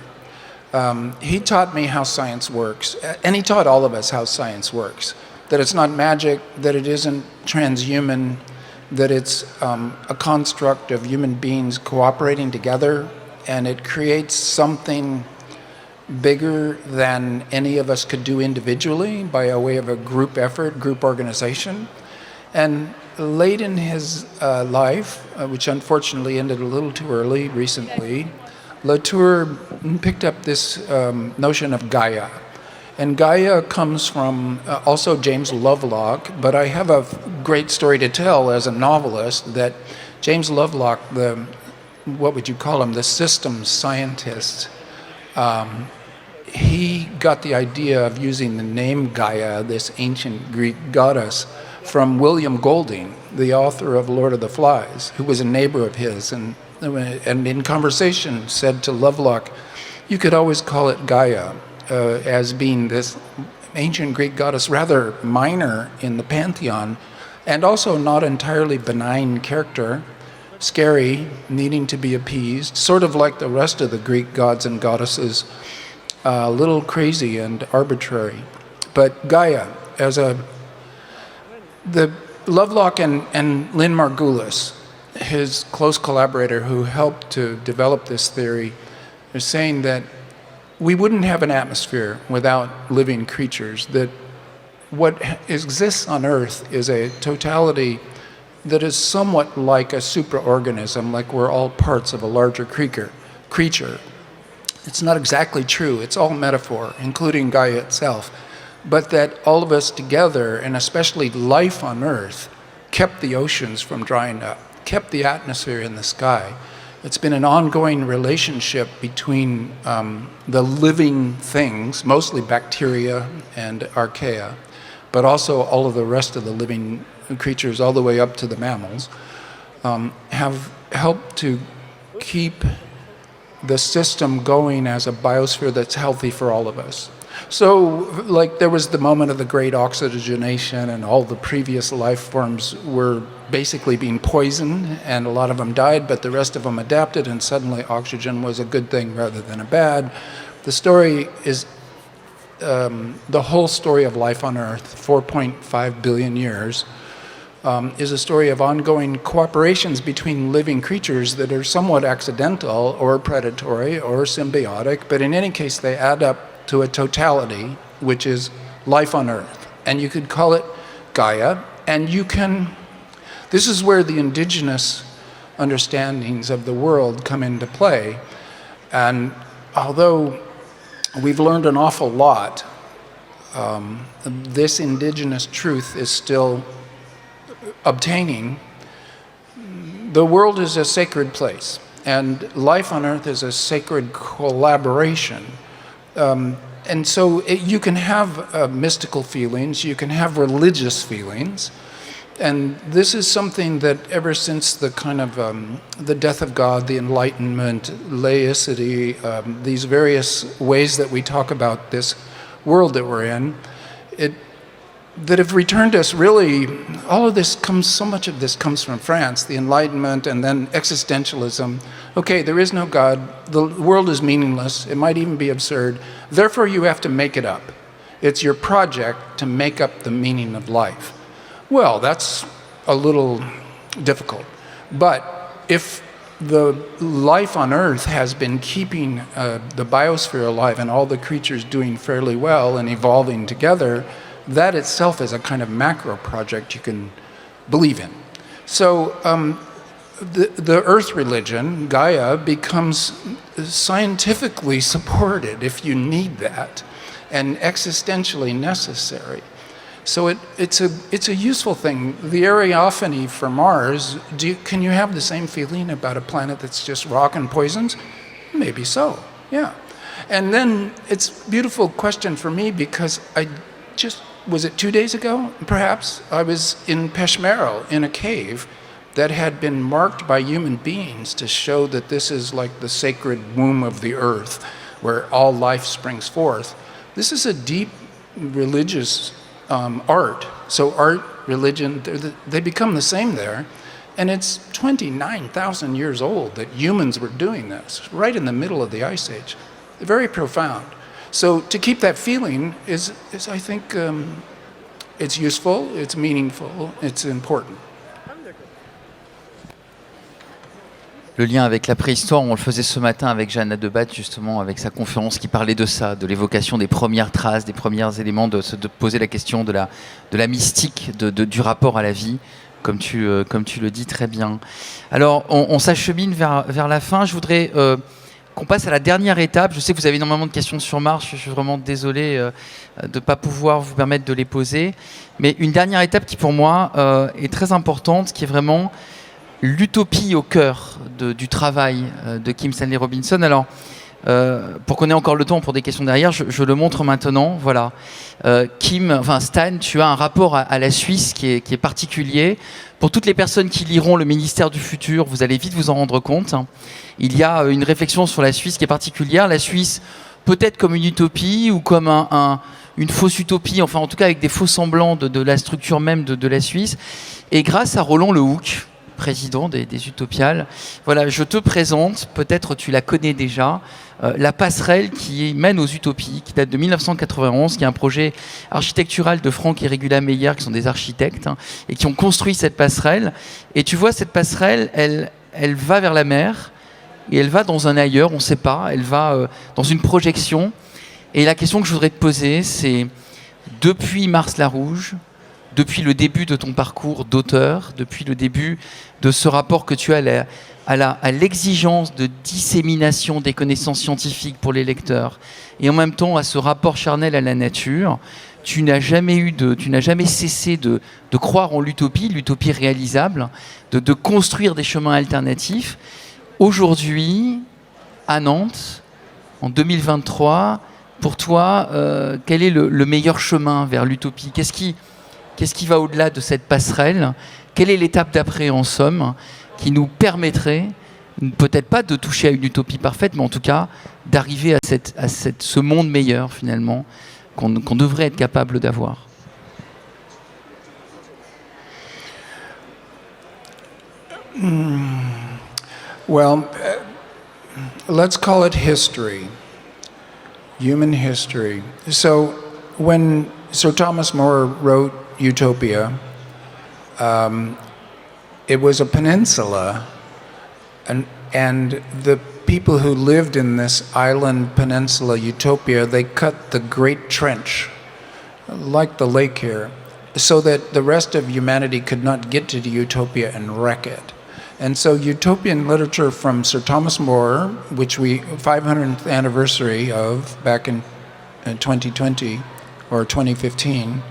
He taught me how science works, and he taught all of us how science works, that it's not magic, that it isn't transhuman, that it's a construct of human beings cooperating together, and it creates something bigger than any of us could do individually by a way of a group effort, group organization. And late in his life, which unfortunately ended a little too early recently, Latour picked up this notion of Gaia. And Gaia comes from also James Lovelock, but I have a great story to tell as a novelist that James Lovelock, what would you call him, the systems scientist, he got the idea of using the name Gaia, this ancient Greek goddess, from William Golding. the author of Lord of the Flies, who was a neighbor of his, and in conversation said to Lovelock, you could always call it Gaia, as being this ancient Greek goddess, rather minor in the pantheon, and also not entirely benign character, scary, needing to be appeased, sort of like the rest of the Greek gods and goddesses, a little crazy and arbitrary. But Gaia, the Lovelock and Lynn Margulis, his close collaborator who helped to develop this theory, are saying that we wouldn't have an atmosphere without living creatures, that what exists on Earth is a totality that is somewhat like a supraorganism, like we're all parts of a larger creature. It's not exactly true, it's all metaphor, including Gaia itself, but that all of us together, and especially life on Earth, kept the oceans from drying up, kept the atmosphere in the sky. It's been an ongoing relationship between the living things, mostly bacteria and archaea, but also all of the rest of the living creatures, all the way up to the mammals, have helped to keep the system going as a biosphere that's healthy for all of us. So, like, there was the moment of the great oxygenation, and all the previous life forms were basically being poisoned, and a lot of them died, but the rest of them adapted, and suddenly oxygen was a good thing rather than a bad. The story is the whole story of life on Earth, 4.5 billion years, is a story of ongoing cooperations between living creatures that are somewhat accidental or predatory or symbiotic, but in any case they add up to a totality, which is life on Earth. And you could call it Gaia, and this is where the indigenous understandings of the world come into play. And although we've learned an awful lot, this indigenous truth is still obtaining. The world is a sacred place, and life on Earth is a sacred collaboration. And so you can have mystical feelings, you can have religious feelings, and this is something that ever since the kind of the death of God, the Enlightenment, laicity, these various ways that we talk about this world that we're in, that have returned us really, so much of this comes from France, the Enlightenment, and then existentialism. Okay, there is no God, the world is meaningless, it might even be absurd, therefore you have to make it up. It's your project to make up the meaning of life. Well, that's a little difficult, but if the life on Earth has been keeping the biosphere alive and all the creatures doing fairly well and evolving together, that itself is a kind of macro project you can believe in. So the Earth religion, Gaia, becomes scientifically supported if you need that, and existentially necessary. So it's a useful thing. The Ariophany for Mars, can you have the same feeling about a planet that's just rock and poisons? Maybe so, yeah. And then it's a beautiful question for me because was it 2 days ago, perhaps? I was in Peshmeral, in a cave that had been marked by human beings to show that this is like the sacred womb of the earth, where all life springs forth. This is a deep religious art. So art, religion, they become the same there. And it's 29,000 years old that humans were doing this, right in the middle of the Ice Age. Very profound. So to keep that feeling is I think, it's useful, it's meaningful, it's important. Le lien avec la préhistoire, on le faisait ce matin avec Jeanne Adebat, justement, avec sa conférence qui parlait de ça, de l'évocation des premières traces, des premiers éléments, de poser la question de la mystique, du rapport à la vie, comme tu le dis très bien. Alors, on s'achemine vers la fin. Je voudrais qu'on passe à la dernière étape. Je sais que vous avez énormément de questions sur Mars. Je suis vraiment désolé de ne pas pouvoir vous permettre de les poser. Mais une dernière étape qui, pour moi, est très importante, qui est vraiment l'utopie au cœur du travail de Kim Stanley Robinson. Alors, pour qu'on ait encore le temps pour des questions derrière, je le montre maintenant. Voilà. Stan, tu as un rapport à la Suisse qui est particulier, Pour toutes les personnes qui liront Le ministère du futur, vous allez vite vous en rendre compte. Il y a une réflexion sur la Suisse qui est particulière. La Suisse, peut-être comme une utopie ou comme une fausse utopie, enfin en tout cas avec des faux semblants de la structure même de la Suisse. Et grâce à Roland Lehoucq, président des Utopiales, voilà, je te présente, peut-être tu la connais déjà, la passerelle qui mène aux utopies, qui date de 1991, qui est un projet architectural de Franck et Régula Meyer, qui sont des architectes, et qui ont construit cette passerelle. Et tu vois, cette passerelle, elle va vers la mer, et elle va dans un ailleurs, on ne sait pas, elle va dans une projection. Et la question que je voudrais te poser, c'est, depuis Mars-la-Rouge, depuis le début de ton parcours d'auteur, depuis le début de ce rapport que tu as à l'exigence de dissémination des connaissances scientifiques pour les lecteurs, et en même temps à ce rapport charnel à la nature, tu n'as jamais cessé de croire en l'utopie réalisable, de construire des chemins alternatifs. Aujourd'hui, à Nantes, en 2023, pour toi, quel est le meilleur chemin vers l'utopie ? Qu'est-ce qui va au-delà de cette passerelle ? Quelle est l'étape d'après, en somme, qui nous permettrait, peut-être pas de toucher à une utopie parfaite, mais en tout cas d'arriver à ce monde meilleur, finalement, qu'on devrait être capable d'avoir ? Well, let's call it history, human history. So when Sir Thomas More wrote Utopia, it was a peninsula, and the people who lived in this island peninsula utopia, they cut the Great Trench, like the lake here, so that the rest of humanity could not get to the utopia and wreck it. And so utopian literature from Sir Thomas More, which we 500th anniversary of back in 2020 or 2015,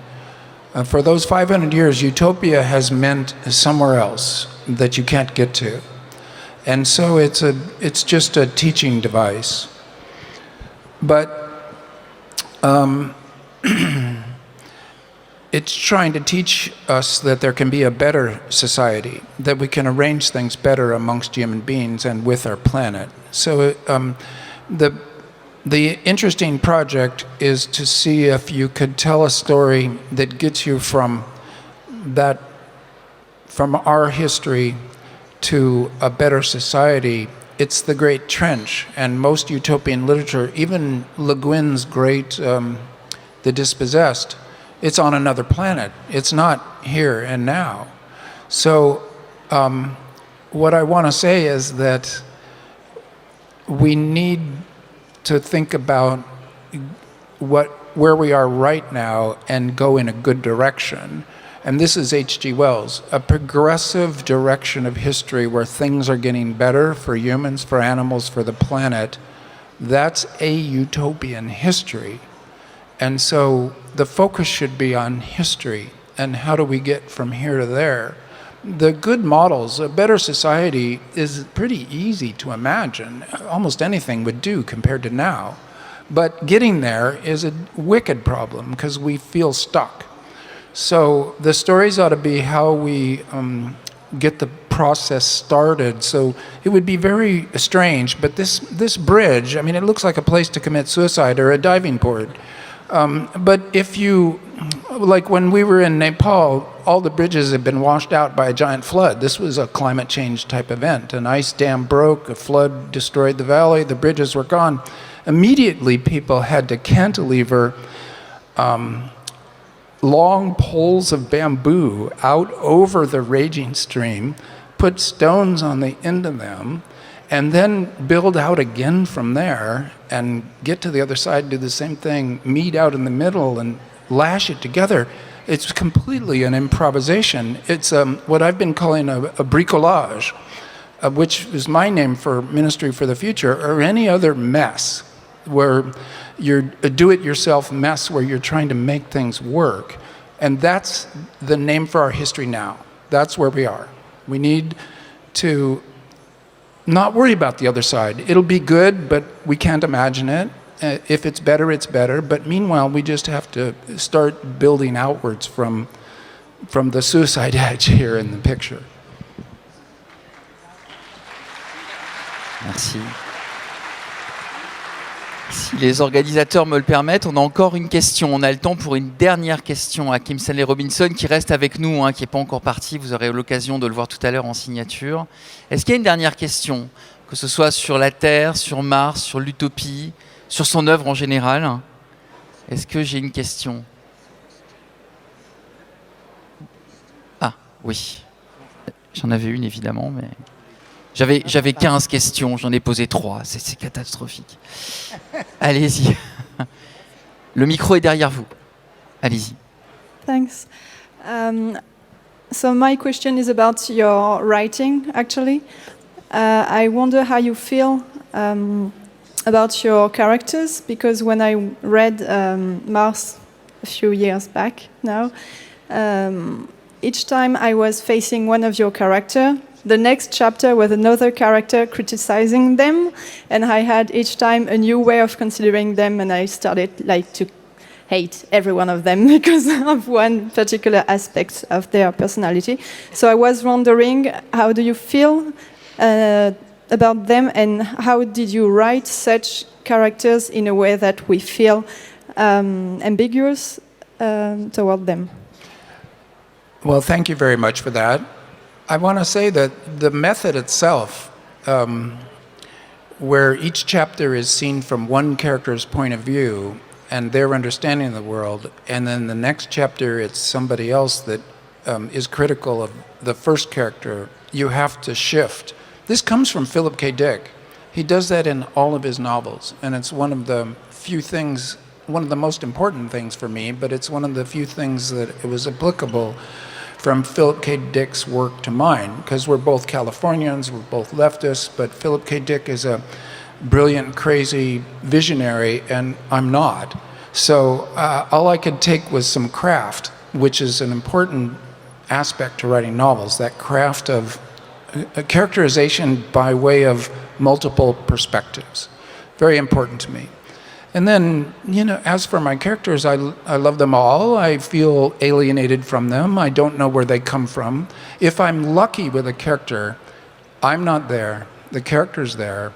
for those 500 years, utopia has meant somewhere else that you can't get to. And so it's just a teaching device. But it's trying to teach us that there can be a better society, that we can arrange things better amongst human beings and with our planet. So the interesting project is to see if you could tell a story that gets you from our history to a better society. It's the Great Trench, and most utopian literature, even Le Guin's great The Dispossessed, it's on another planet. It's not here and now. So what I want to say is that we need to think about where we are right now and go in a good direction. And this is H.G. Wells, a progressive direction of history where things are getting better for humans, for animals, for the planet. That's a utopian history. And so the focus should be on history and how do we get from here to there. The good models, a better society is pretty easy to imagine. Almost anything would do compared to now. But getting there is a wicked problem because we feel stuck. So the stories ought to be how we get the process started. So it would be very strange, but this bridge, I mean, it looks like a place to commit suicide or a diving board. But if you, like when we were in Nepal, all the bridges had been washed out by a giant flood. This was a climate change type event. An ice dam broke, a flood destroyed the valley, the bridges were gone. Immediately people had to cantilever long poles of bamboo out over the raging stream, put stones on the end of them, and then build out again from there and get to the other side, do the same thing, meet out in the middle and lash it together. It's completely an improvisation. It's what I've been calling a bricolage, which is my name for Ministry for the Future, or any other mess where you're a do-it-yourself mess where you're trying to make things work. And that's the name for our history now. That's where we are. We need to not worry about the other side. It'll be good, but we can't imagine it. If it's better, it's better. But meanwhile, we just have to start building outwards from from the suicide edge here in the picture. Merci. Si les organisateurs me le permettent, on a encore une question. On a le temps pour une dernière question à Kim Stanley Robinson qui reste avec nous, qui n'est pas encore parti. Vous aurez l'occasion de le voir tout à l'heure en signature. Est-ce qu'il y a une dernière question, que ce soit sur la Terre, sur Mars, sur l'utopie, sur son œuvre en général? Est-ce que j'ai une question? Ah, oui. J'en avais une, évidemment, mais... J'avais 15 questions, j'en ai posé 3. C'est catastrophique. Allez-y. Le micro est derrière vous. Allez-y. Thanks. So my question is about your writing, actually. I wonder how you feel about your characters, because when I read Mars a few years back now, each time I was facing one of your characters, the next chapter was another character criticizing them, and I had each time a new way of considering them, and I started to hate every one of them because of one particular aspect of their personality. So I was wondering, how do you feel about them, and how did you write such characters in a way that we feel ambiguous toward them? Well, thank you very much for that. I want to say that the method itself, where each chapter is seen from one character's point of view and their understanding of the world, and then the next chapter it's somebody else that is critical of the first character, you have to shift. This comes from Philip K. Dick. He does that in all of his novels, and it's one of the few things, one of the most important things for me, but it's one of the few things that it was applicable from Philip K. Dick's work to mine, because we're both Californians, we're both leftists, but Philip K. Dick is a brilliant, crazy visionary, and I'm not. So all I could take was some craft, which is an important aspect to writing novels, that craft of a characterization by way of multiple perspectives. Very important to me. And then, as for my characters, I love them all. I feel alienated from them. I don't know where they come from. If I'm lucky with a character, I'm not there. The character's there.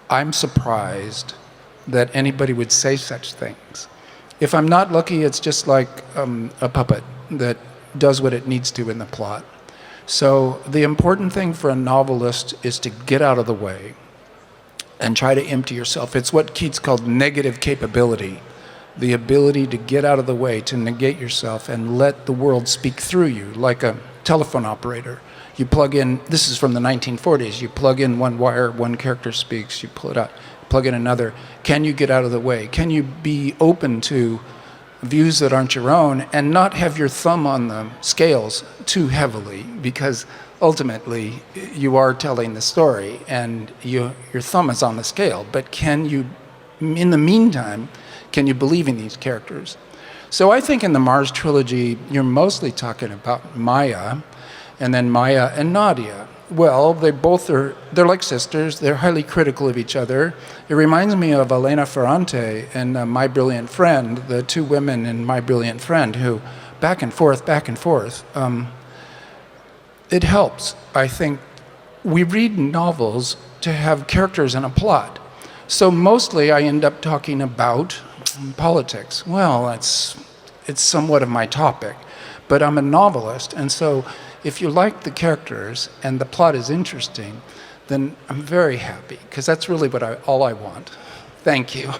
I'm surprised that anybody would say such things. If I'm not lucky, it's just like a puppet that does what it needs to in the plot. So the important thing for a novelist is to get out of the way and try to empty yourself. It's what Keats called negative capability, the ability to get out of the way, to negate yourself and let the world speak through you, like a telephone operator. You plug in, this is from the 1940s, you plug in one wire, one character speaks, you pull it out, plug in another. Can you get out of the way? Can you be open to views that aren't your own and not have your thumb on the scales too heavily? Because ultimately, you are telling the story, and your thumb is on the scale. But can you, in the meantime, can you believe in these characters? So I think in the Mars trilogy, you're mostly talking about Maya, and then Maya and Nadia. Well, they're like sisters. They're highly critical of each other. It reminds me of Elena Ferrante and My Brilliant Friend, the two women in My Brilliant Friend, who back and forth. It helps. I think we read novels to have characters and a plot. So mostly I end up talking about politics. Well, it's somewhat of my topic, but I'm a novelist, and so if you like the characters and the plot is interesting, then I'm very happy, because that's really all I want. Thank you.